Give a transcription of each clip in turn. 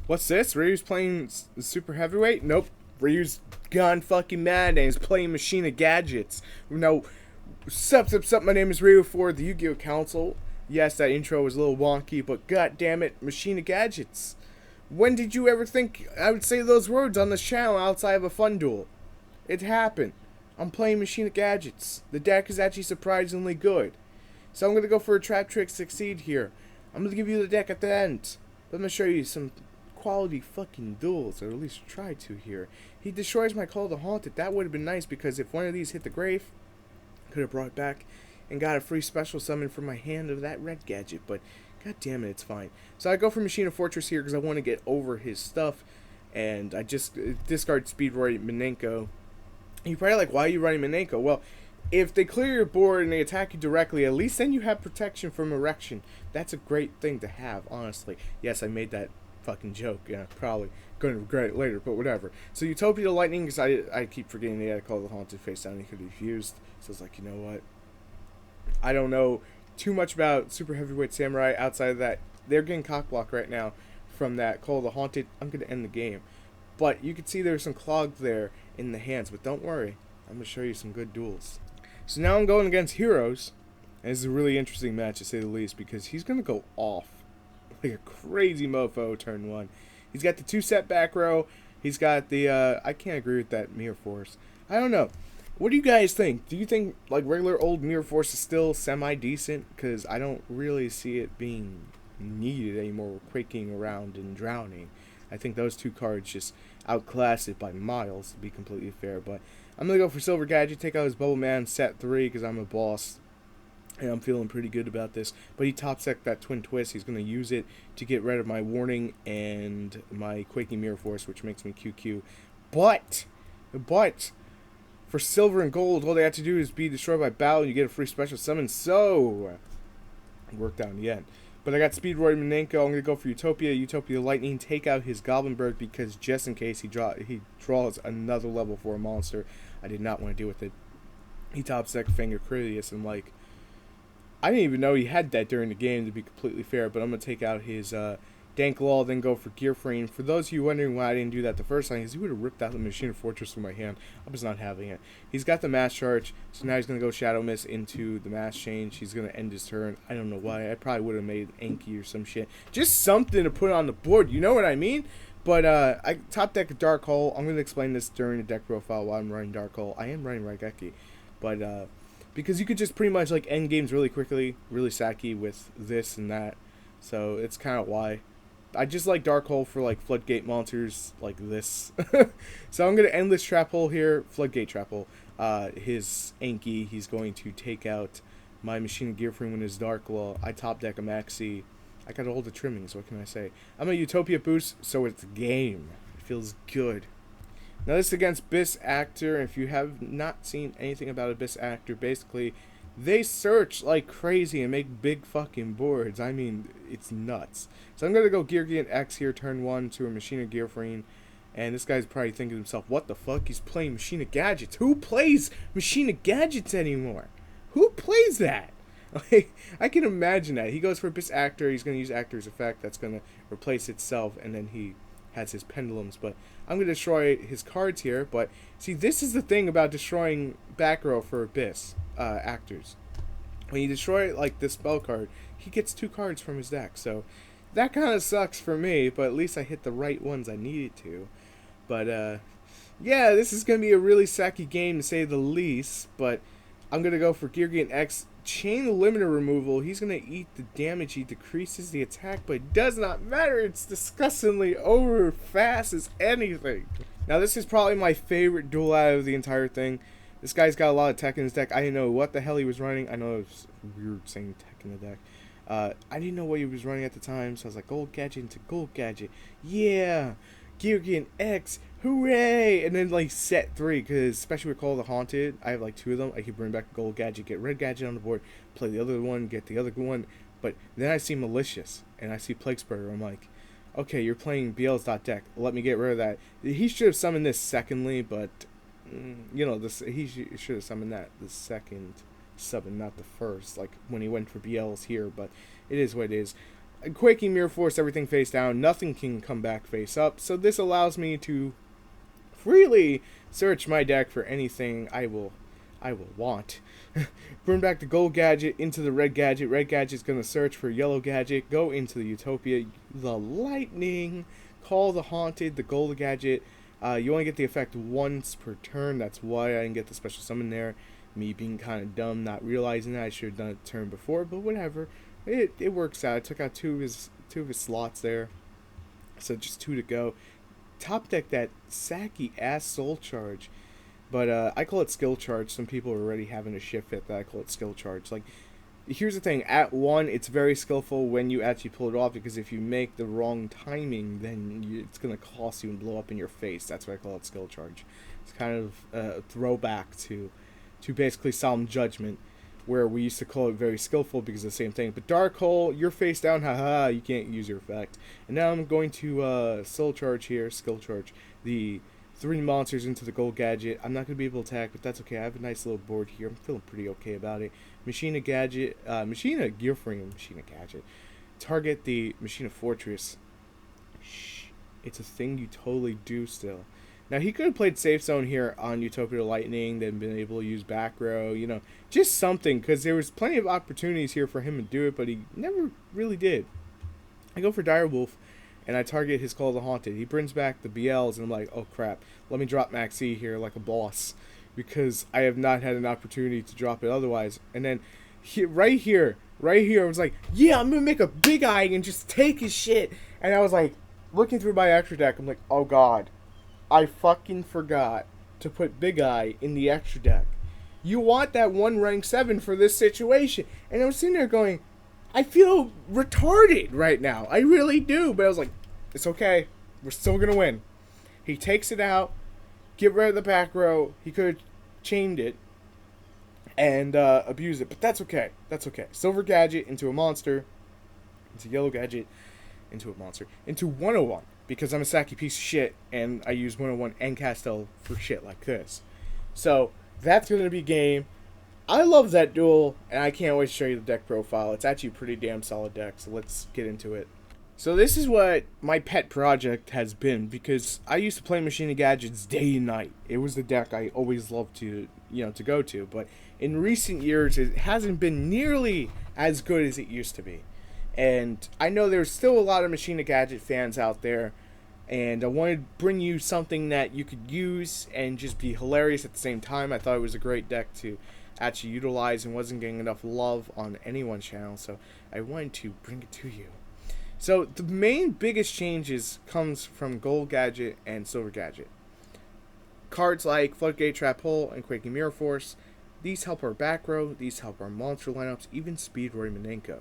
What's this? Ryu's playing super heavyweight? Nope. Ryu's gone fucking mad and he's playing Machina gadgets. No, sup. My name is Ryu for the Yu-Gi-Oh Council. Yes, that intro was a little wonky, but god damn it, Machina gadgets. When did you ever think I would say those words on this channel outside of a fun duel? It happened. I'm playing Machina gadgets. The deck is actually surprisingly good. So I'm gonna go for a trap trick succeed here. I'm gonna give you the deck at the end. But I'm gonna show you some quality fucking duels, or at least try to here. He destroys my Call of the Haunted. That would have been nice because if one of these hit the grave, could have brought it back and got a free special summon from my hand of that red gadget, but god damn it, it's fine. So I go for Machina Fortress here because I want to get over his stuff, and I just discard Speedroy Minenko. You're probably like, why are you running Minenko? Well, if they clear your board and they attack you directly, at least then you have protection from erection. That's a great thing to have, honestly. Yes, I made that fucking joke. Yeah, probably going to regret it later, but whatever. So Utopia Lightning, because I keep forgetting they had to call the Haunted face down. He could have used. So I was like, you know what? I don't know too much about Super Heavyweight Samurai outside of that. They're getting cockblocked right now from that Call of the Haunted. I'm going to end the game. But you can see there's some clogs there in the hands. But don't worry. I'm going to show you some good duels. So now I'm going against Heroes. And this is a really interesting match, to say the least, because he's going to go off like a crazy mofo turn one. He's got the 2-set back row. He's got the, I can't agree with that Mirror Force. I don't know. What do you guys think? Do you think, like, regular old Mirror Force is still semi-decent? Because I don't really see it being needed anymore, quaking around and drowning. I think those two cards just outclass it by miles, to be completely fair. But I'm going to go for Silver Gadget, take out his Bubble Man, set 3, because I'm a boss. And I'm feeling pretty good about this. But he top-sec that Twin Twist. He's going to use it to get rid of my Warning and my Quaking Mirror Force, which makes me QQ. But, for silver and gold, all they have to do is be destroyed by battle, and you get a free special summon. So, it worked out in the end. But I got Speedroid Minenko. I'm going to go for Utopia Lightning, take out his Goblinberg, because just in case he draws another level 4 monster, I did not want to deal with it. He top-sec Finger Critius, and like, I didn't even know he had that during the game, to be completely fair, but I'm going to take out his Danklaw, then go for Gear Frame. For those of you wondering why I didn't do that the first time, is he would have ripped out the Machina Fortress from my hand. I was not having it. He's got the Mass Charge, so now he's going to go Shadow Mist into the Mass Change. He's going to end his turn. I don't know why. I probably would have made Anki or some shit. Just something to put on the board, you know what I mean? But I top deck a Dark Hole. I'm going to explain this during the deck profile while I'm running Dark Hole. I am running Raigeki, but because you could just pretty much like end games really quickly, really sacky with this and that. So it's kind of why. I just like Dark Hole for like Floodgate monsters like this. So I'm going to end this Trap Hole here. Floodgate Trap Hole. His Anki, he's going to take out my Machine Gear Frame with his Dark Law. I top deck a Maxi. I got all the trimmings, what can I say? I'm a Utopia boost, so it's game. It feels good. Now this is against Abyss Actor. If you have not seen anything about Abyss Actor, basically they search like crazy and make big fucking boards. I mean, it's nuts. So I'm going to go Gear X here, turn 1 to a Machina Gear Frame. And this guy's probably thinking to himself, what the fuck? He's playing Machina Gadgets. Who plays Machina Gadgets anymore? Who plays that? Like, I can imagine that. He goes for Abyss Actor. He's going to use Actor's Effect. That's going to replace itself. And then he has his pendulums, but I'm going to destroy his cards here. But see, this is the thing about destroying back row for Abyss Actors. When you destroy like this spell card, he gets 2 cards from his deck. So that kind of sucks for me, but at least I hit the right ones I needed to. But yeah, this is going to be a really sacky game to say the least. But I'm going to go for Gear X. Chain Limiter removal. He's going to eat the damage. He decreases the attack, but it does not matter. It's disgustingly over fast as anything. Now, this is probably my favorite duel out of the entire thing. This guy's got a lot of tech in his deck. I didn't know what the hell he was running. I know it was weird saying tech in the deck. I didn't know what he was running at the time, so I was like, Gold Gadget into Gold Gadget. Yeah! Gear X! Hooray! And then like set 3, because especially with Call of the Haunted, I have like 2 of them. I can bring back a Gold Gadget, get Red Gadget on the board, play the other one, get the other one. But then I see Malicious, and I see Plague Spreader. I'm like, okay, you're playing BL's deck. Let me get rid of that. He should have summoned this secondly, but you know, he should have summoned that the second summon, not the first, like when he went for BL's here. But it is what it is. Quaking Mirror Force everything face down, nothing can come back face up, so this allows me to freely search my deck for anything I will want. Bring back the gold gadget into the red gadget. Red gadget's gonna search for yellow gadget. Go into the Utopia, the lightning. Call the haunted, the gold gadget. You only get the effect once per turn. That's why I didn't get the special summon there. Me being kind of dumb, not realizing that I should have done it the turn before, but whatever. It works out. I took out two of his slots there, so just 2 to go. Top deck that sacky ass soul charge. But I call it skill charge. Some people are already having a shit fit that I call it skill charge. Like, here's the thing. At 1, it's very skillful when you actually pull it off, because if you make the wrong timing, then it's going to cost you and blow up in your face. That's why I call it skill charge. It's kind of a throwback to basically Solemn Judgment, where we used to call it very skillful because of the same thing. But Dark Hole, you're face down, haha, you can't use your effect. And now I'm going to soul charge here, skill charge, the 3 monsters into the gold gadget. I'm not going to be able to attack, but that's okay. I have a nice little board here. I'm feeling pretty okay about it. Machina gadget, Machina gear frame, Machina gadget. Target the Machina Fortress. Shh, it's a thing you totally do still. Now, he could have played Safe Zone here on Utopia Lightning, then been able to use back row, you know, just something, because there was plenty of opportunities here for him to do it, but he never really did. I go for Direwolf, and I target his Call of the Haunted. He brings back the BLs, and I'm like, oh crap, let me drop Maxi here like a boss, because I have not had an opportunity to drop it otherwise. And then, right here, I was like, yeah, I'm going to make a Big Eye and just take his shit. And I was like, looking through my extra deck, I'm like, oh god, I fucking forgot to put Big Eye in the extra deck. You want that 1 rank 7 for this situation. And I was sitting there going, I feel retarded right now. I really do. But I was like, it's okay. We're still going to win. He takes it out. Get rid of the back row. He could have chained it and abused it. But that's okay. That's okay. Silver gadget into a monster. Into yellow gadget into a monster. Into 101. Because I'm a sacky piece of shit. And I use 101 and Castel for shit like this. So that's going to be game. I love that duel, and I can't wait to show you the deck profile. It's actually a pretty damn solid deck, so let's get into it. So this is what my pet project has been, because I used to play Machina Gadgets day and night. It was the deck I always loved to go to, but in recent years, it hasn't been nearly as good as it used to be. And I know there's still a lot of Machina Gadget fans out there, and I wanted to bring you something that you could use and just be hilarious at the same time. I thought it was a great deck to actually utilize and wasn't getting enough love on anyone's channel, so I wanted to bring it to you. So the main biggest changes comes from Gold Gadget and Silver Gadget. Cards like Floodgate Trap Hole and Quaking Mirror Force, these help our back row, these help our monster lineups, even Speed Roymanenko.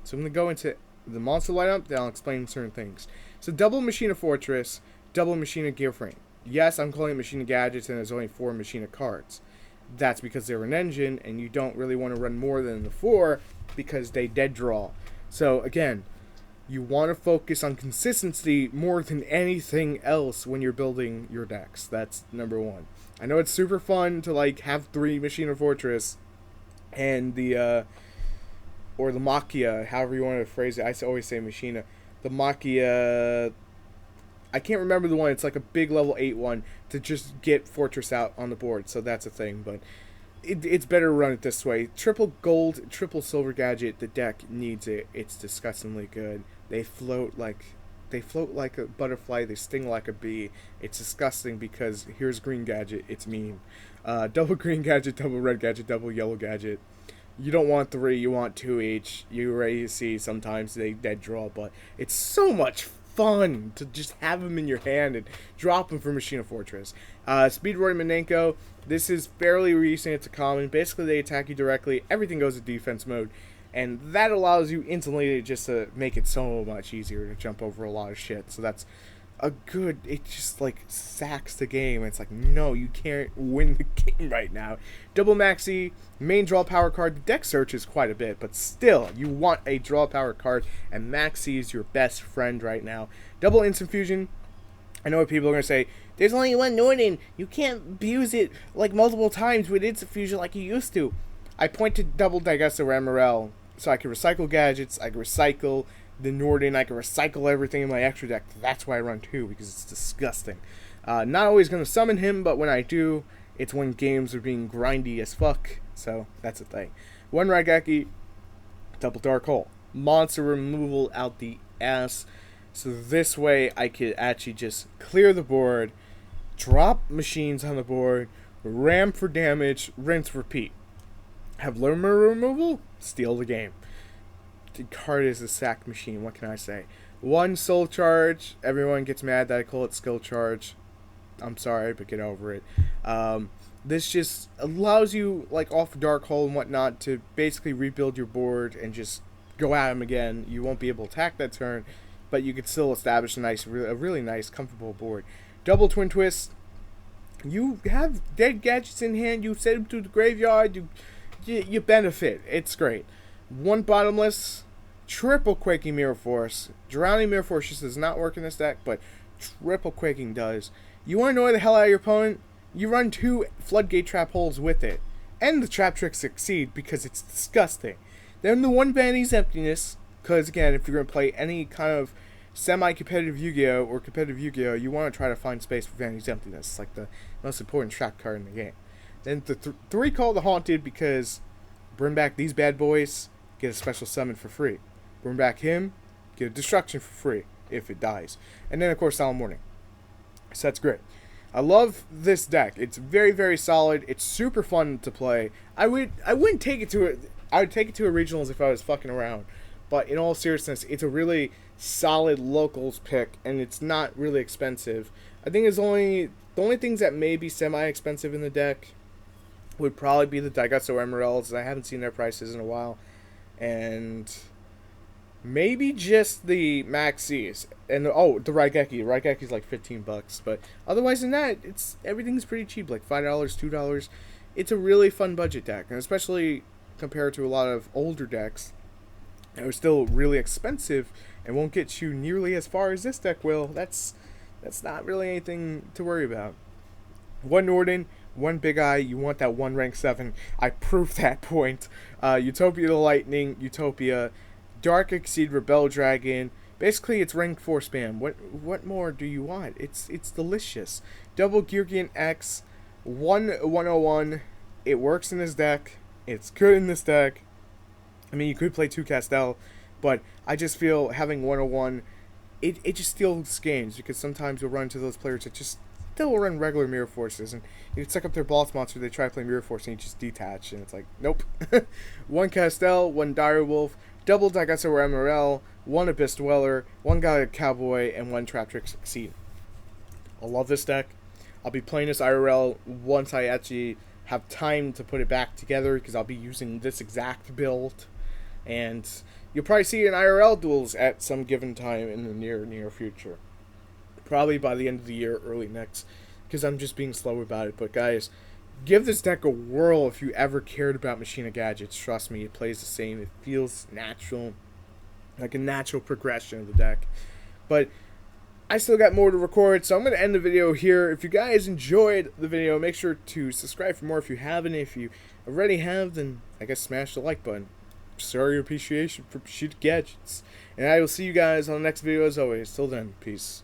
So I'm going to go into the monster lineup, then I'll explain certain things. So double Machina Fortress, double Machina Gear Frame. Yes, I'm calling it Machina Gadgets and there's only 4 Machina cards. That's because they're an engine, and you don't really want to run more than the 4 because they dead draw. So again, you want to focus on consistency more than anything else when you're building your decks. That's number 1. I know it's super fun to like have 3 Machina Fortress and the or the Machia, however you want to phrase it. I always say Machina. The Machia, I can't remember the one. It's like a big level 8 one to just get Fortress out on the board. So that's a thing. But it's better to run it this way. Triple gold, triple silver gadget. The deck needs it. It's disgustingly good. They float like a butterfly. They sting like a bee. It's disgusting because here's green gadget. It's mean. Double green gadget, double red gadget, double yellow gadget. You don't want 3. You want 2 each. You already see sometimes they dead draw, but it's so much fun to just have them in your hand and drop them for Machina Fortress. Speed Roymanenko, this is fairly recent. It's a common. Basically, they attack you directly. Everything goes to defense mode, and that allows you instantly just to make it so much easier to jump over a lot of shit. So that's a good, it just like sacks the game. It's like, no, you can't win the game right now. Double Maxi, main draw power card. The deck searches quite a bit, but still, you want a draw power card, and Maxi is your best friend right now. Double Instant Fusion. I know what people are going to say, there's only one Norton, you can't abuse it like multiple times with Instant Fusion like you used to. I point to double Digesto Ramarel, so I can recycle gadgets, I can recycle the Norden. I can recycle everything in my extra deck. That's why I run 2, because it's disgusting. Not always going to summon him, but when I do, it's when games are being grindy as fuck. So that's the thing. 1 Raigeki, double Dark Hole. Monster removal out the ass. So this way I could actually just clear the board, drop machines on the board, ram for damage, rinse, repeat. Have Limmer removal, steal the game. The card is a sack machine, what can I say? 1 soul charge, everyone gets mad that I call it skill charge. I'm sorry, but get over it. This just allows you, like off Dark Hole and whatnot, to basically rebuild your board and just go at him again. You won't be able to attack that turn, but you could still establish a really nice, comfortable board. Double Twin Twist. You have dead gadgets in hand. You send them to the graveyard. You benefit. It's great. 1 Bottomless. Triple Quaking Mirror Force. Drowning Mirror Force just does not work in this deck, but Triple Quaking does. You want to annoy the hell out of your opponent? You run 2 Floodgate Trap Holes with it. And the Trap Tricks succeed because it's disgusting. Then the 1 Vanity's Emptiness. Because, again, if you're going to play any kind of semi-competitive Yu-Gi-Oh! Or competitive Yu-Gi-Oh! You want to try to find space for Vanity's Emptiness. It's like the most important trap card in the game. Then the 3 Call the Haunted, because bring back these bad boys, get a special summon for free. Bring back him, get a destruction for free if it dies. And then, of course, Solemn Warning. So that's great. I love this deck. It's very, very solid. It's super fun to play. I wouldn't take it to it. I would take it to a regionals if I was fucking around. But in all seriousness, it's a really solid locals pick, and it's not really expensive. I think the only things that may be semi-expensive in the deck would probably be the Daigatsu Emeralds. I haven't seen their prices in a while. And maybe just the Maxis. And the Raigeki. Raigeki's like $15. But otherwise than that, everything's pretty cheap, like $5, $2. It's a really fun budget deck, and especially compared to a lot of older decks that are still really expensive and won't get you nearly as far as this deck will. That's not really anything to worry about. 1 Norden, 1 Big Eye. You want that 1 rank 7. I proved that point. Utopia the Lightning, Utopia, Dark Exceed, Rebel Dragon. Basically, it's rank 4 spam. What more do you want? It's delicious. Double Geargian X, 101. It works in this deck. It's good in this deck. I mean, you could play 2 Castel, but I just feel having 101, it just steals games, because sometimes you'll run into those players that just still run regular Mirror Forces, and you suck up their boss monster, they try to play Mirror Force, and you just detach, and it's like, nope. 1 Castel, 1 Dire Wolf, double Daigatsu Emerald, 1 Abyss Dweller, 1 Guy Cowboy, and 1 Trap Trick Succeed. I love this deck. I'll be playing this IRL once I actually have time to put it back together, because I'll be using this exact build. And you'll probably see it in IRL duels at some given time in the near future. Probably by the end of the year, early next, because I'm just being slow about it. But guys, give this deck a whirl if you ever cared about Machina gadgets. Trust me, it plays the same. It feels natural, like a natural progression of the deck. But I still got more to record, so I'm going to end the video here. If you guys enjoyed the video, make sure to subscribe for more if you haven't. If you already have, then I guess smash the like button. Show your appreciation for Machina gadgets. And I will see you guys on the next video as always. Till then, peace.